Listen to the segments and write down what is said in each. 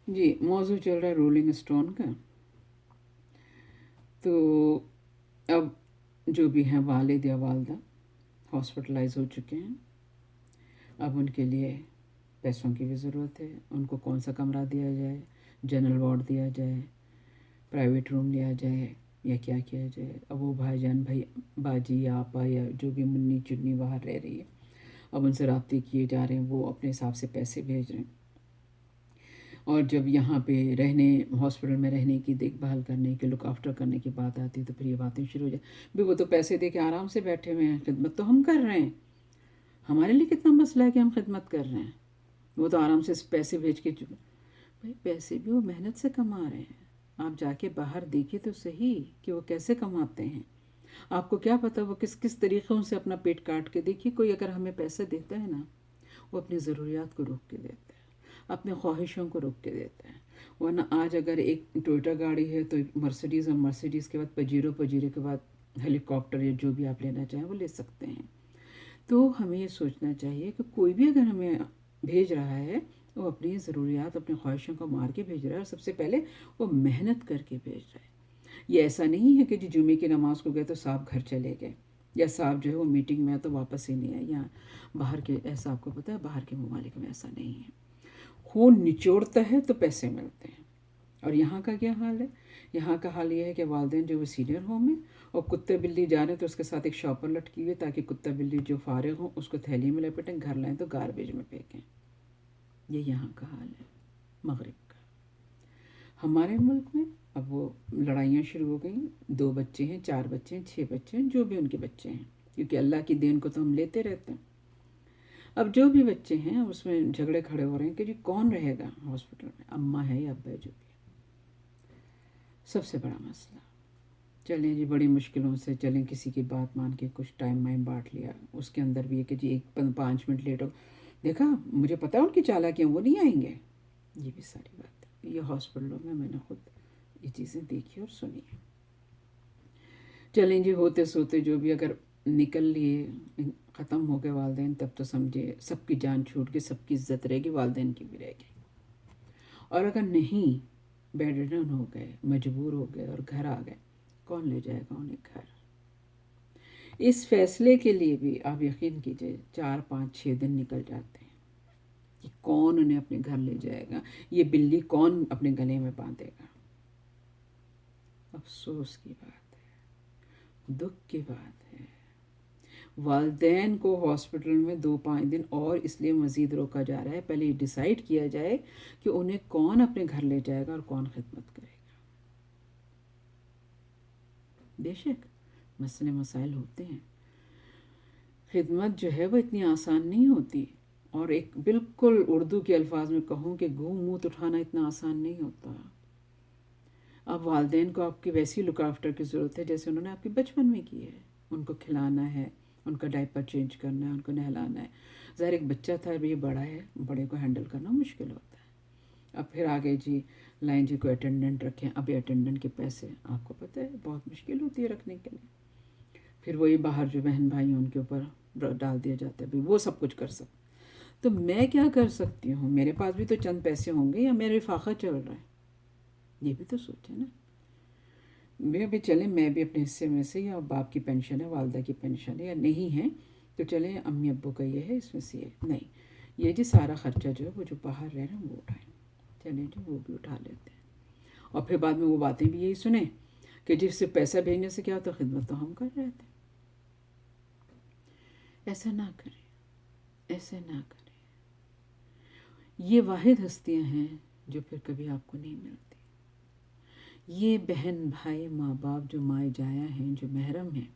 जी, मौजू चल रहा है रोलिंग स्टोन का। तो अब जो भी हैं वालिद या वालदा हॉस्पिटलाइज हो चुके हैं। अब उनके लिए पैसों की भी ज़रूरत है। उनको कौन सा कमरा दिया जाए, जनरल वार्ड दिया जाए, प्राइवेट रूम लिया जाए, या क्या किया जाए। अब वो भाईजान, भाई बाजी या आपा या जो भी मुन्नी चुन्नी बाहर रह रही है, अब उनसे रब्ते किए जा रहे हैं, वो अपने हिसाब से पैसे भेज रहे हैं। और जब यहाँ पे रहने, हॉस्पिटल में रहने की, देखभाल करने की, लुक आफ्टर करने की बात आती है तो फिर ये बातें शुरू हो जाए। भाई वो तो पैसे दे के आराम से बैठे हुए हैं, खिदमत तो हम कर रहे हैं। हमारे लिए कितना मसला है कि हम खिदमत कर रहे हैं। वो तो आराम से पैसे भेज के भाई पैसे भी वो मेहनत से कमा रहे हैं। आप जाके बाहर देखिए तो सही कि वो कैसे कमाते हैं। आपको क्या पता वो किस किस तरीक़ों से अपना पेट काट के। देखिए, कोई अगर हमें पैसे देता है ना, वो अपनी ज़रूरियात को रोक के देता है, अपने ख्वाहिशों को रोक के देता है। वरना आज अगर एक टोयोटा गाड़ी है तो मर्सिडीज़, और मर्सिडीज़ के बाद पजीरो, पजीरे के बाद हेलीकॉप्टर या जो भी आप लेना चाहें वो ले सकते हैं। तो हमें ये सोचना चाहिए कि कोई भी अगर हमें भेज रहा है, वो अपनी ज़रूरियात, अपनी ख्वाहिशों को मार के भेज रहा है, और सबसे पहले वो मेहनत करके भेज रहा है। ये ऐसा नहीं है कि जी जुमे की नमाज़ को गए तो साहब घर चले गए, या साहब जो है वो मीटिंग में है तो वापस ही नहीं आए। यहाँ बाहर के, ऐसा आपको पता है, बाहर के ममालिक में ऐसा नहीं है। खून निचोड़ता है तो पैसे मिलते हैं। और यहाँ का क्या हाल है? यहाँ का हाल ये है कि वालिदैन जो वो सीनियर होम है, और कुत्ते बिल्ली जा रहे हैं तो उसके साथ एक शॉपर लटकी हुई है, ताकि कुत्ता बिल्ली जो फारिग हो उसको थैली में लपेटें, घर लाएं तो गार्बेज में फेंकें। ये यहाँ का हाल है मगरिब का। हमारे मुल्क में अब वो लड़ाइयाँ शुरू हो गई। 2 बच्चे हैं, 4 बच्चे हैं, 6 बच्चे हैं, जो भी उनके बच्चे हैं, क्योंकि अल्लाह की देन को तो हम लेते रहते हैं। अब जो भी बच्चे हैं उसमें झगड़े खड़े हो रहे हैं कि जी कौन रहेगा हॉस्पिटल में, अम्मा है या अब्बा है, जो भी है। सबसे बड़ा मसला। चलें जी, बड़ी मुश्किलों से चलें, किसी की बात मान के कुछ टाइम वाइम बांट लिया। उसके अंदर भी है कि जी 5 मिनट लेट हो, देखा मुझे पता है उनकी चालाकियाँ, वो नहीं आएंगे। ये भी सारी बात है। ये हॉस्पिटलों में मैंने खुद ये चीज़ें देखी और सुनी है। चलें जी, होते सोते जो भी अगर निकल लिए, ख़त्म हो गए वालिदैन, तब तो समझे सबकी जान छूट गई, सबकी इज्जत रहेगी, वालिदैन की भी रहेगी। और अगर नहीं, बेड रिडन हो गए, मजबूर हो गए और घर आ गए, कौन ले जाएगा उन्हें घर? इस फैसले के लिए भी आप यकीन कीजिए 4 5 6 दिन निकल जाते हैं कि कौन उन्हें अपने घर ले जाएगा, ये बिल्ली कौन अपने गले में बांधेगा। अफसोस की बात है, दुख की बात है। वालिदैन को हॉस्पिटल में 2 5 दिन और इसलिए मज़ीद रोका जा रहा है, पहले ये डिसाइड किया जाए कि उन्हें कौन अपने घर ले जाएगा और कौन खिदमत करेगा। बेशक मसले मसाइल होते हैं, खिदमत जो है वो इतनी आसान नहीं होती। और एक बिल्कुल उर्दू के अल्फाज में कहूँ कि घूम मूत उठाना इतना आसान नहीं होता। अब वालिदैन को आपकी वैसी लुक आफ्टर की ज़रूरत है जैसे उन्होंने आपके बचपन में की है। उनको खिलाना है, उनका डायपर चेंज करना है, उनको नहलाना है। ज़ाहिर एक बच्चा था, अभी ये बड़ा है, बड़े को हैंडल करना मुश्किल होता है। अब फिर आगे जी लाइन जी को अटेंडेंट रखें। अब ये अटेंडेंट के पैसे आपको पता है बहुत मुश्किल होती है रखने के लिए। फिर वही बाहर जो बहन भाई हैं उनके ऊपर डाल दिया जाता है, भाई वो सब कुछ कर सकते। तो मैं क्या कर सकती हूँ? मेरे पास भी तो चंद पैसे होंगे, या मेरा फाखा चल रहा है? ये भी तो सोचे ना। मैं भी चलें, मैं भी अपने हिस्से में से, या बाप की पेंशन है, वालदा की पेंशन है, या नहीं है तो चलें अम्मी अब्बू का ये है, इसमें से ये नहीं, ये जी सारा खर्चा जो है वो जो बाहर रह रहे हैं वो उठाएं। चलें जी, वो भी उठा लेते हैं। और फिर बाद में वो बातें भी यही सुने कि जिससे पैसा भेजने से क्या होता, खिदमत तो हम कर रहे थे। ऐसा ना करें, ऐसे ना करें। ये वाहिद हस्तियाँ हैं जो फिर कभी आपको नहीं मिलती। ये बहन भाई माँ बाप जो माए जाया हैं, जो महरम हैं।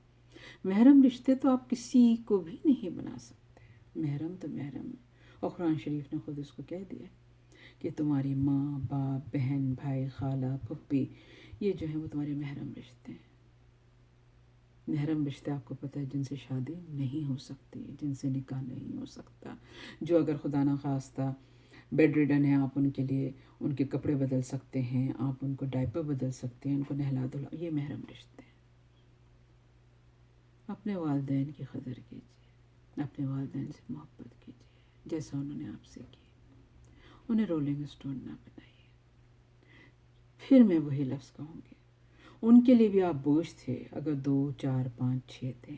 महरम रिश्ते तो आप किसी को भी नहीं बना सकते। महरम तो महरम है, और कुरान शरीफ ने खुद इसको कह दिया कि तुम्हारी माँ बाप बहन भाई खाला फुप्पी, ये जो है वो तुम्हारे महरम रिश्ते हैं। महरम रिश्ते आपको पता है जिनसे शादी नहीं हो सकती, जिनसे निकाह नहीं हो सकता, जो अगर खुदा ना खास्ता बेड रिडन है, आप उनके लिए उनके कपड़े बदल सकते हैं, आप उनको डायपर बदल सकते हैं, उनको नहला धुला, ये महरम रिश्ते हैं। अपने वालिदैन की कदर कीजिए, अपने वालिदैन से मोहब्बत कीजिए जैसा उन्होंने आपसे की। उन्हें रोलिंग स्टोन ना बनाइए, پھر میں وہی لفظ کہوں گی، ان کے لیے بھی آپ بوجھ تھے، اگر 2 4 5 6 تھے۔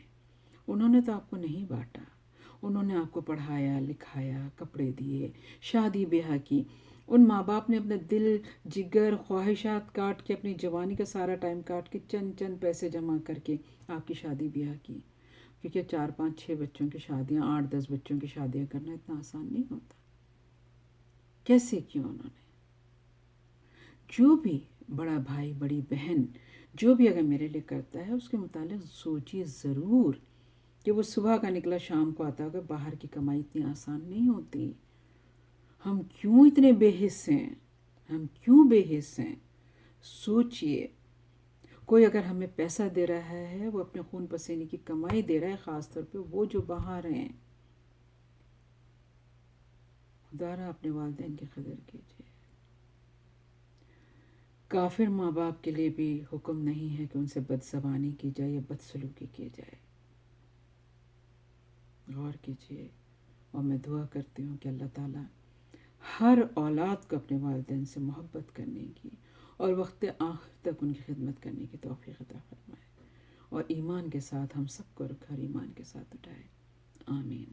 انہوں نے تو آپ کو نہیں بانٹا، انہوں نے آپ کو پڑھایا لکھایا، کپڑے دیے، شادی بیاہ کی۔ ان ماں باپ نے اپنے دل جگر خواہشات کاٹ کے، اپنی جوانی کا سارا ٹائم کاٹ کے، چند پیسے جمع کر کے آپ کی شادی بیاہ کی، کیونکہ 4 5 6 بچوں کی شادیاں، 8 10 بچوں کی شادیاں کرنا اتنا آسان نہیں ہوتا۔ کیسے کیوں انہوں نے؟ جو بھی بڑا بھائی بڑی بہن جو بھی اگر میرے لیے کرتا ہے، اس کے متعلق سوچیے ضرور کہ وہ صبح کا نکلا شام کو آتا ہوگا۔ باہر کی کمائی اتنی آسان نہیں ہوتی۔ ہم کیوں اتنے بے حس ہیں؟ ہم کیوں بے حس ہیں؟ سوچئے، کوئی اگر ہمیں پیسہ دے رہا ہے، وہ اپنے خون پسینے کی کمائی دے رہا ہے، خاص طور پہ وہ جو باہر ہیں۔ خدا را اپنے والدین کی قدر کیجیے۔ کافر ماں باپ کے لیے بھی حکم نہیں ہے کہ ان سے بد زبانی کی جائے یا بد سلوکی کی جائے۔ غور کیجیے، اور میں دعا کرتی ہوں کہ اللہ تعالیٰ ہر اولاد کو اپنے والدین سے محبت کرنے کی اور وقت آخر تک ان کی خدمت کرنے کی توفیق عطا فرمائے، اور ایمان کے ساتھ ہم سب کو رکھ کر ایمان کے ساتھ اٹھائے۔ آمین۔